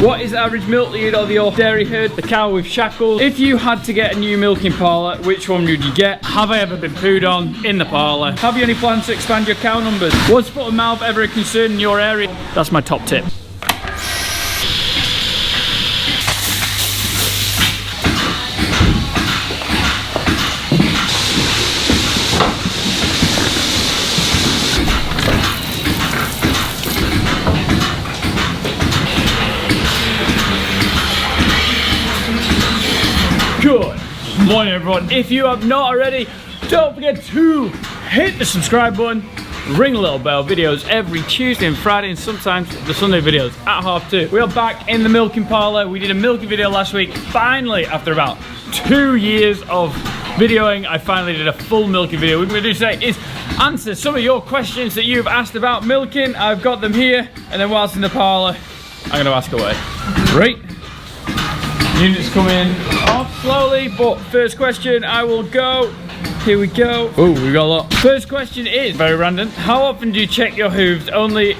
What is the average milk yield of your dairy herd? The cow with shackles. If you had to get a new milking parlour, which one would you get? Have I ever been pooed on in the parlour? Have you any plans to expand your cow numbers? Was foot and mouth ever a concern in your area? That's my top tip. Good morning, everyone. If you have not already, don't forget to hit the subscribe button, ring the little bell. Videos every Tuesday and Friday, and sometimes the Sunday videos at 2:30. We are back in the milking parlour. We did a milking video last week. Finally, after about 2 years of videoing, I finally did a full milking video. What we're going to do today is answer some of your questions that you've asked about milking. I've got them here, and then whilst in the parlour, I'm going to ask away. Right. Units come in off slowly, but first question I will go. Here we go. Oh, we got a lot. First question is very random. How often do you check your hooves? Only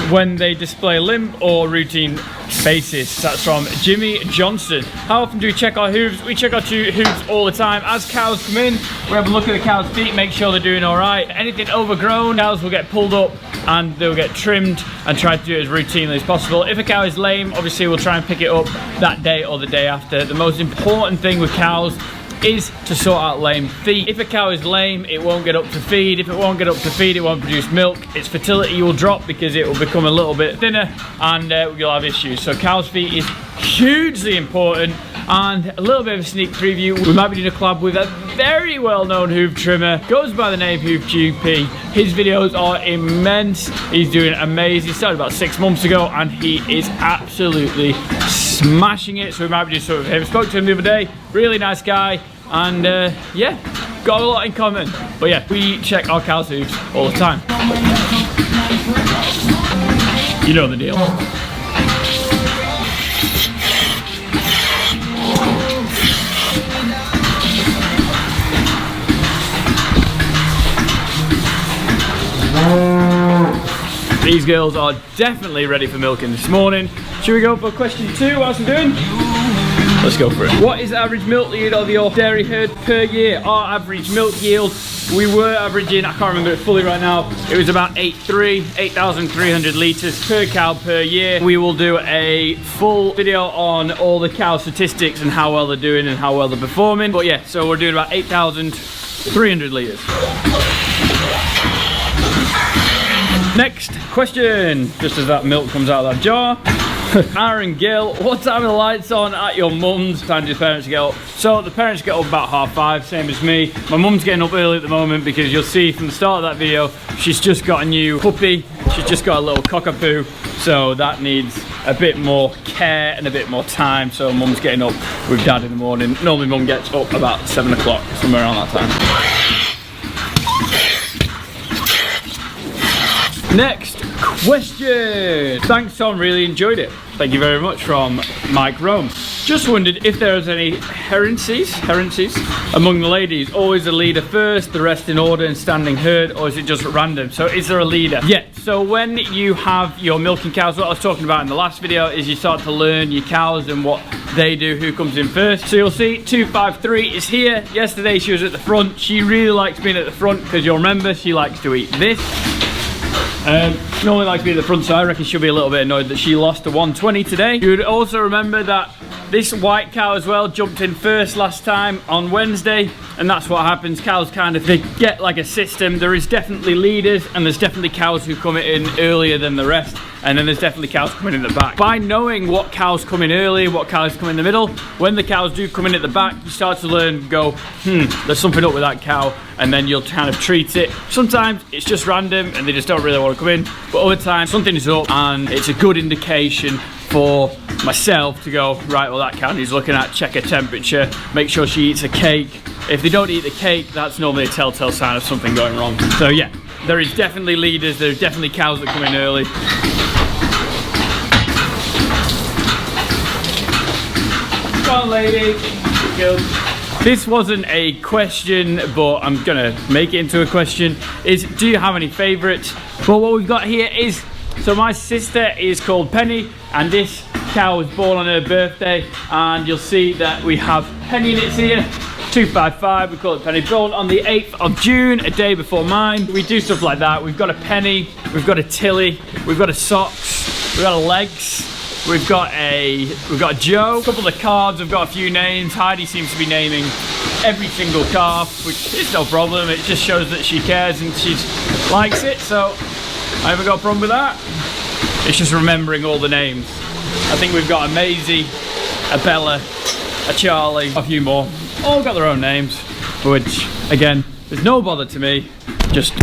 when they display limp or routine basis? That's from Jimmy Johnson. How often do we check our hooves? We check our hooves all the time. As cows come in, we have a look at the cow's feet, make sure they're doing all right. Anything overgrown, cows will get pulled up and they'll get trimmed, and try to do it as routinely as possible. If a cow is lame, obviously we'll try and pick it up that day or the day after. The most important thing with cows is to sort out lame feet. If a cow is lame, it won't get up to feed. If it won't get up to feed, it won't produce milk. Its fertility will drop because it will become a little bit thinner, and you'll have issues. So cow's feet is hugely important. And a little bit of a sneak preview, we might be doing a collab with a very well-known hoof trimmer, goes by the name Hoof GP. His videos are immense. He's doing amazing. He started about 6 months ago and he is absolutely smashing it. So we might be doing something with him. Spoke to him the other day, really nice guy, and yeah, got a lot in common. But yeah, we check our cow's hooves all the time. You know the deal. These girls are definitely ready for milking this morning. Should we go for question 2? What's I'm doing? Let's go for it. What is the average milk yield of your dairy herd per year? Our average milk yield, we were averaging, I can't remember it fully right now, it was about 8,300 litres per cow per year. We will do a full video on all the cow statistics and how well they're doing and how well they're performing. But yeah, so we're doing about 8,300 litres. Next question, just as that milk comes out of that jar. Aaron Gill, what time are the lights on at your mum's? Time do the parents get up? So the parents get up about 5:30, same as me. My mum's getting up early at the moment because you'll see from the start of that video, she's just got a new puppy. She's just got a little cockapoo. So that needs a bit more care and a bit more time. So mum's getting up with dad in the morning. Normally mum gets up about 7 o'clock, somewhere around that time. Next question. Thanks, Tom, really enjoyed it. Thank you very much, from Mike Rome. Just wondered if there was any heresies among the ladies. Always a leader first, the rest in order and standing herd, or is it just random? So is there a leader? Yeah, so when you have your milking cows, what I was talking about in the last video is you start to learn your cows and what they do, who comes in first. So you'll see 253 is here. Yesterday she was at the front. She really likes being at the front because you'll remember she likes to eat this. Normally likes to be at the front, so I reckon she'll be a little bit annoyed that she lost to 120 today. You would also remember that this white cow as well jumped in first last time on Wednesday, and that's what happens. Cows kind of, they get like a system. There is definitely leaders, and there's definitely cows who come in earlier than the rest, and then there's definitely cows coming in the back. By knowing what cows come in early, what cows come in the middle, when the cows do come in at the back, you start to learn, go, there's something up with that cow, and then you'll kind of treat it. Sometimes it's just random and they just don't really want to come in, but other times something is up and it's a good indication for myself to go, right, well that cow needs looking at, check her temperature, make sure she eats a cake. If they don't eat the cake, that's normally a telltale sign of something going wrong. So yeah, there is definitely leaders, there's definitely cows that come in early. Come on, lady. Good. This wasn't a question, but I'm gonna make it into a question. Is, do you have any favourites? Well, what we've got here is, so my sister is called Penny, and this cow was born on her birthday, and you'll see that we have penny units here. 255, we call it penny. Born on the 8th of June, a day before mine. We do stuff like that. We've got a penny, we've got a tilly, we've got a socks, we've got a legs, we've got a Joe. A couple of cards, we've got a few names. Heidi seems to be naming every single calf, which is no problem. It just shows that she cares and she likes it, so I haven't got a problem with that. It's just remembering all the names. I think we've got a Maisie, a Bella, a Charlie, a few more. All got their own names, which again, there's no bother to me. Just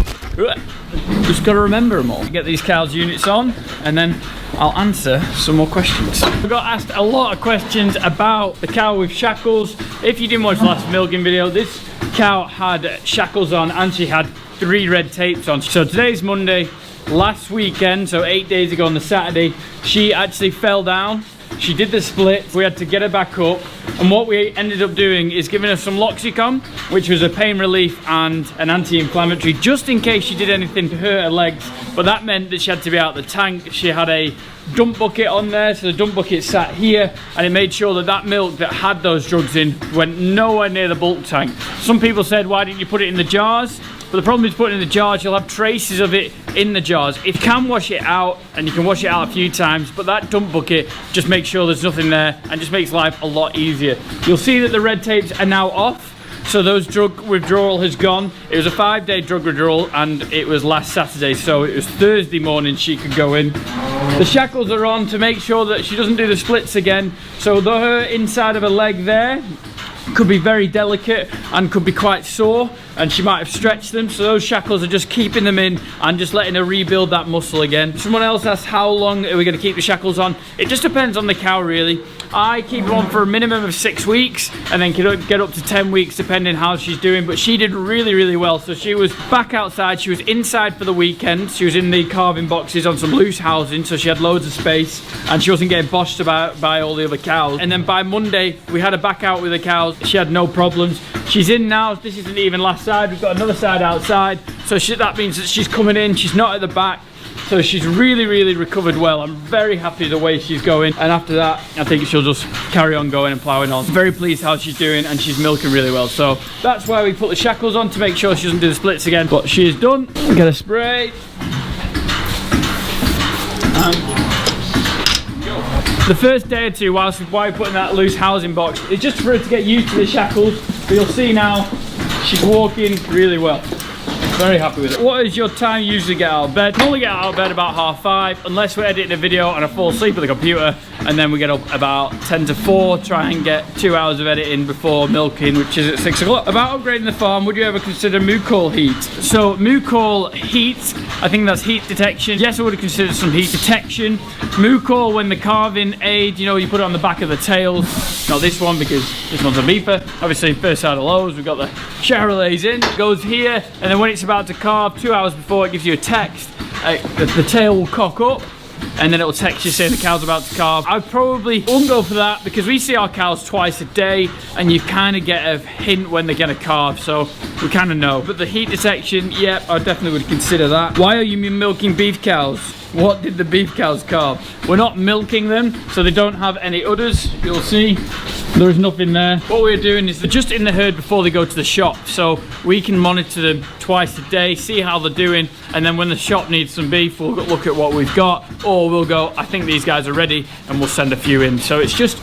gotta remember them all. Get these cows units on, and then I'll answer some more questions. I got asked a lot of questions about the cow with shackles. If you didn't watch the last milking video, this cow had shackles on and she had 3 red tapes on. So today's Monday. Last weekend, so 8 days ago on the Saturday, she actually fell down. She did the split. We had to get her back up, and what we ended up doing is giving her some Loxicon, which was a pain relief and an anti-inflammatory, just in case she did anything to hurt her legs. But that meant that she had to be out of the tank. She had a dump bucket on there, so the dump bucket sat here, and it made sure that that milk that had those drugs in went nowhere near the bulk tank. Some people said, why didn't you put it in the jars? But the problem is putting it in the jars, you'll have traces of it in the jars. If you can wash it out, and you can wash it out a few times, but that dump bucket just makes sure there's nothing there and just makes life a lot easier. You'll see that the red tapes are now off, so those drug withdrawal has gone. It was a 5-day drug withdrawal, and it was last Saturday, so it was Thursday morning she could go in. The shackles are on to make sure that she doesn't do the splits again. So her inside of her leg there could be very delicate and could be quite sore, and she might have stretched them, so those shackles are just keeping them in and just letting her rebuild that muscle again. Someone else asked how long are we going to keep the shackles on. It just depends on the cow really. I keep them on for a minimum of 6 weeks and then can get up to 10 weeks depending how she's doing, but she did really well. So she was back outside, she was inside for the weekend, she was in the calving boxes on some loose housing, so she had loads of space and she wasn't getting boshed about by all the other cows. And then by Monday we had her back out with the cows. She had no problems. She's in now. This isn't even last side, we've got another side outside, so that means that she's coming in, she's not at the back. So she's really recovered well. I'm very happy the way she's going, and after that I think she'll just carry on going and ploughing on. Very pleased how she's doing, and she's milking really well. So that's why we put the shackles on, to make sure she doesn't do the splits again. But she is done. Get a spray. The first day or two while we're putting that loose housing box is just for her to get used to the shackles, but you'll see now she's walking really well. Very happy with it. What is your time you usually get out of bed? I normally get out of bed about 5:30, unless we're editing a video and I fall asleep at the computer, and then we get up about 10 to 4, try and get 2 hours of editing before milking, which is at 6 o'clock. About upgrading the farm, would you ever consider moo call heat? So moo call heat, I think that's heat detection. Yes, I would have considered some heat detection. Moo call, when the calving aid, you know, you put it on the back of the tails. Not this one, because this one's a beeper. Obviously, first side of lows, we've got the Chevrolets in. It goes here, and then when it's about to calve, 2 hours before, it gives you a text. The tail will cock up, and then it will text you saying the cow's about to calve. I probably won't go for that, because we see our cows twice a day, and you kind of get a hint when they're going to calve, so we kind of know. But the heat detection, yep, I definitely would consider that. Why are you milking beef cows? What did the beef cows calve? We're not milking them, so they don't have any udders. You'll see there is nothing there. What we're doing is they're just in the herd before they go to the shop, so we can monitor them twice a day, see how they're doing, and then when the shop needs some beef, we'll look at what we've got, or we'll go, I think these guys are ready, and we'll send a few in. So it's just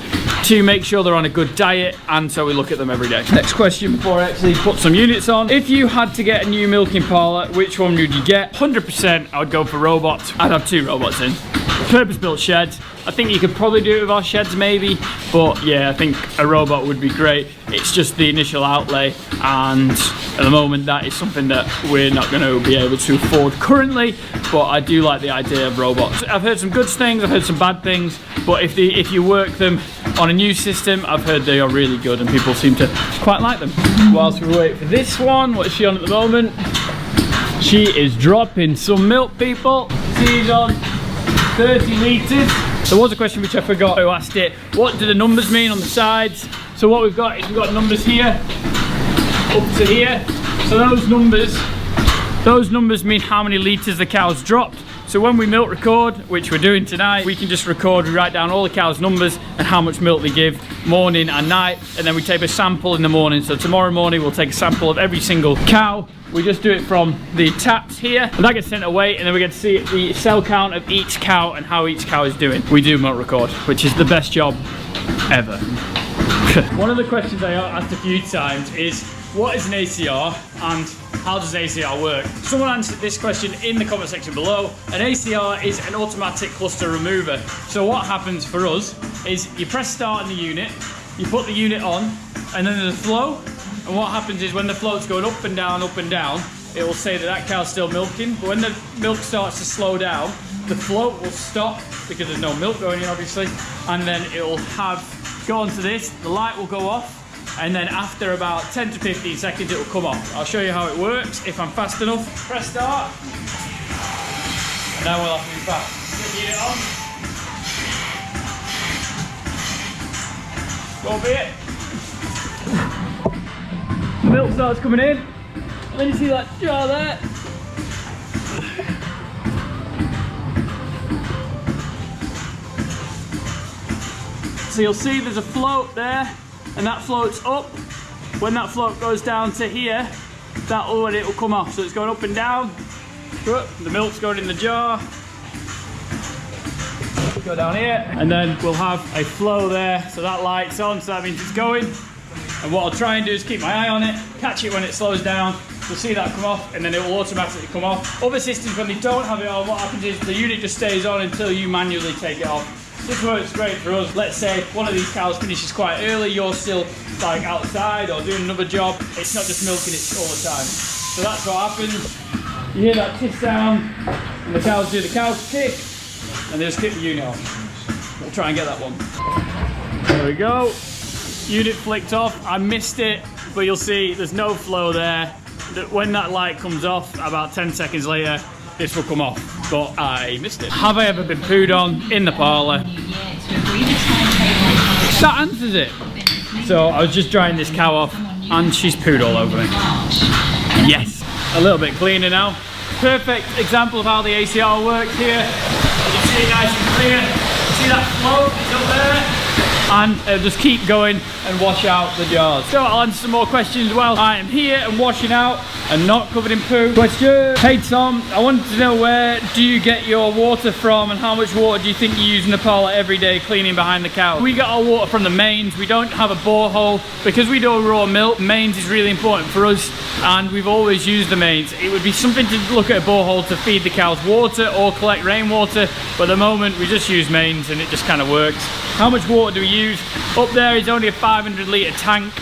to make sure they're on a good diet, and so we look at them every day. Next question before I actually put some units on. If you had to get a new milking parlour, which one would you get? 100% I would go for robots. I'd have 2 robots in. Purpose-built sheds. I think you could probably do it with our sheds maybe, but yeah, I think a robot would be great. It's just the initial outlay, and at the moment that is something that we're not going to be able to afford currently, but I do like the idea of robots. I've heard some good things, I've heard some bad things, but if you work them on a new system, I've heard they are really good and people seem to quite like them. Whilst we wait for this one, what is she on at the moment? She is dropping some milk, people. She's on 30 litres. There was a question which I forgot who asked it. What do the numbers mean on the sides? So what we've got is we've got numbers here up to here. So those numbers mean how many litres the cow's dropped. So when we milk record, which we're doing tonight, we can just record, we write down all the cows' numbers and how much milk they give morning and night, and then we take a sample in the morning. So tomorrow morning we'll take a sample of every single cow. We just do it from the taps here, and that gets sent away, and then we get to see the cell count of each cow and how each cow is doing. We do milk record, which is the best job ever. One of the questions I asked a few times is, what is an ACR and how does ACR work? Someone answered this question in the comment section below. An ACR is an automatic cluster remover. So what happens for us is you press start in the unit, you put the unit on, and then there's a flow. And what happens is when the float's going up and down, it will say that that cow's still milking. But when the milk starts to slow down, the float will stop because there's no milk going in, obviously. And then it will go onto this, the light will go off. And then after about 10 to 15 seconds, it will come off. I'll show you how it works if I'm fast enough. Press start. And now we'll have to be fast. Get the unit on. Go be it. The milk starts coming in. And then you see that jar there. So you'll see there's a float there. And that floats up. When that float goes down to here, when it will come off. So it's going up and down. The milk's going in the jar. Go down here, and then we'll have a flow there. So that light's on, so that means it's going. And what I'll try and do is keep my eye on it, catch it when it slows down. You'll see that come off, and then it will automatically come off. Other systems, when they don't have it on, what happens is the unit just stays on until you manually take it off. This works great for us. Let's say one of these cows finishes quite early, you're still like outside or doing another job. It's not just milking it all the time. So that's what happens. You hear that tick sound, and the cows do the cows tick, and they just kick the unit off. We'll try and get that one. There we go. Unit flicked off. I missed it, but you'll see there's no flow there. When that light comes off, about 10 seconds later, this will come off, but I missed it. Have I ever been pooed on in the parlour? That answers it. So I was just drying this cow off and she's pooed all over me. Yes, a little bit cleaner now. Perfect example of how the ACR works here. You can see nice and clear. See that float? It's up there. And just keep going and wash out the jars. So I'll answer some more questions while I am here and washing out and not covered in poo. Question. Hey Tom, I wanted to know, where do you get your water from and how much water do you think you use in the parlour every day cleaning behind the cow? We get our water from the mains. We don't have a borehole because we do raw milk. Mains is really important for us and we've always used the mains. It would be something to look at a borehole to feed the cows water or collect rainwater, but at the moment we just use mains and it just kind of works. How much water do we use? Up there is only a 500 litre tank,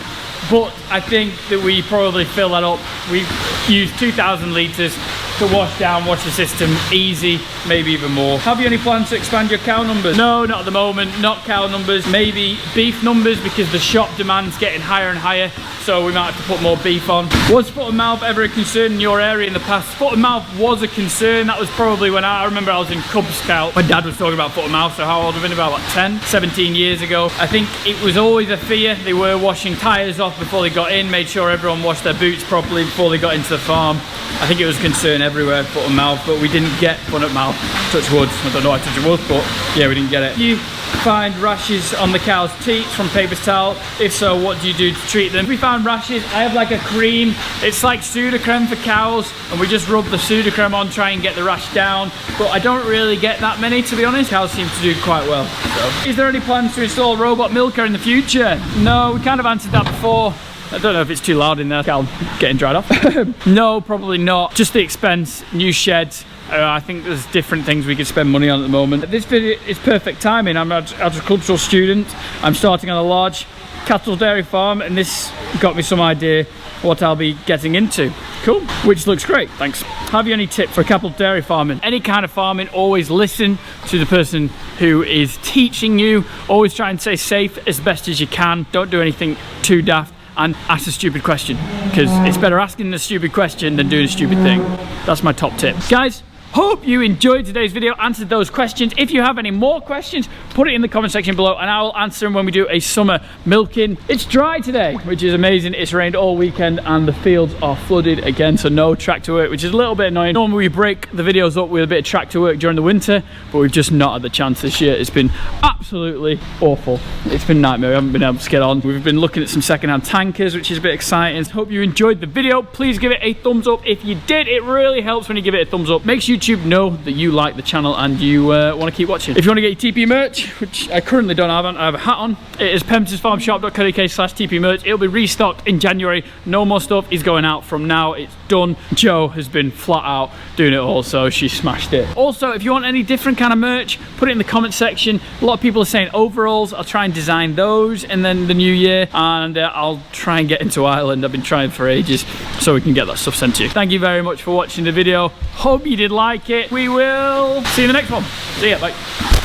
but I think that we probably fill that up. We use 2,000 litres to wash the system easy, maybe even more. Have you any plans to expand your cow numbers? No, not at the moment, not cow numbers, maybe beef numbers because the shop demand's getting higher and higher, so we might have to put more beef on. Was foot and mouth ever a concern in your area in the past? Foot and mouth was a concern. That was probably when I remember I was in Cub Scout. My dad was talking about foot and mouth, so how old have I been? About what, 10, 17 years ago. I think it was always a fear. They were washing tyres off before they got in, made sure everyone washed their boots properly before they got into the farm. I think it was a concern everywhere, foot and mouth, but we didn't get foot and mouth. Touch wood. I don't know why touch wood, but yeah, we didn't get it. You find rashes on the cow's teats from paper towel? If so, what do you do to treat them? If we found rashes, I have like a cream. It's like Sudocrem for cows, and we just rub the Sudocrem on, try and get the rash down. But I don't really get that many, to be honest. Cows seem to do quite well. So. Is there any plans to install a robot milker in the future? No, we kind of answered that before. I don't know if it's too loud in there. Cow getting dried off. No, probably not. Just the expense, new sheds. I think there's different things we could spend money on at the moment. This video is perfect timing. I'm an agricultural student. I'm starting on a large cattle dairy farm, and this got me some idea what I'll be getting into. Cool, which looks great, thanks. Have you any tips for cattle dairy farming? Any kind of farming, always listen to the person who is teaching you. Always try and stay safe as best as you can. Don't do anything too daft. And ask a stupid question, because it's better asking a stupid question than doing a stupid thing. That's my top tip. Guys, Hope you enjoyed today's video, answered those questions. If you have any more questions, put it in the comment section below and I will answer them when we do a summer milking. It's dry today, which is amazing. It's rained all weekend and the fields are flooded again, so no tractor work, which is a little bit annoying. Normally we break the videos up with a bit of tractor work during the winter, but we've just not had the chance this year. It's been absolutely awful. It's been a nightmare. We haven't been able to get on. We've been looking at some second-hand tankers, which is a bit exciting. Hope you enjoyed the video. Please give it a thumbs up if you did. It really helps when you give it a thumbs up. Makes YouTube know that you like the channel and you want to keep watching. If you want to get your TP merch, which I currently don't have, I have a hat on. It is pembertonsfarmshop.co.uk/TP merch. It'll be restocked in January. No more stuff is going out from now. It's done. Jo has been flat out doing it all, so she smashed it. Also, if you want any different kind of merch, put it in the comment section. A lot of people are saying overalls. I'll try and design those in then the new year, and I'll try and get into Ireland. I've been trying for ages, so we can get that stuff sent to you. Thank you very much for watching the video. Hope you did like it. We will see you in the next one. See ya, bye.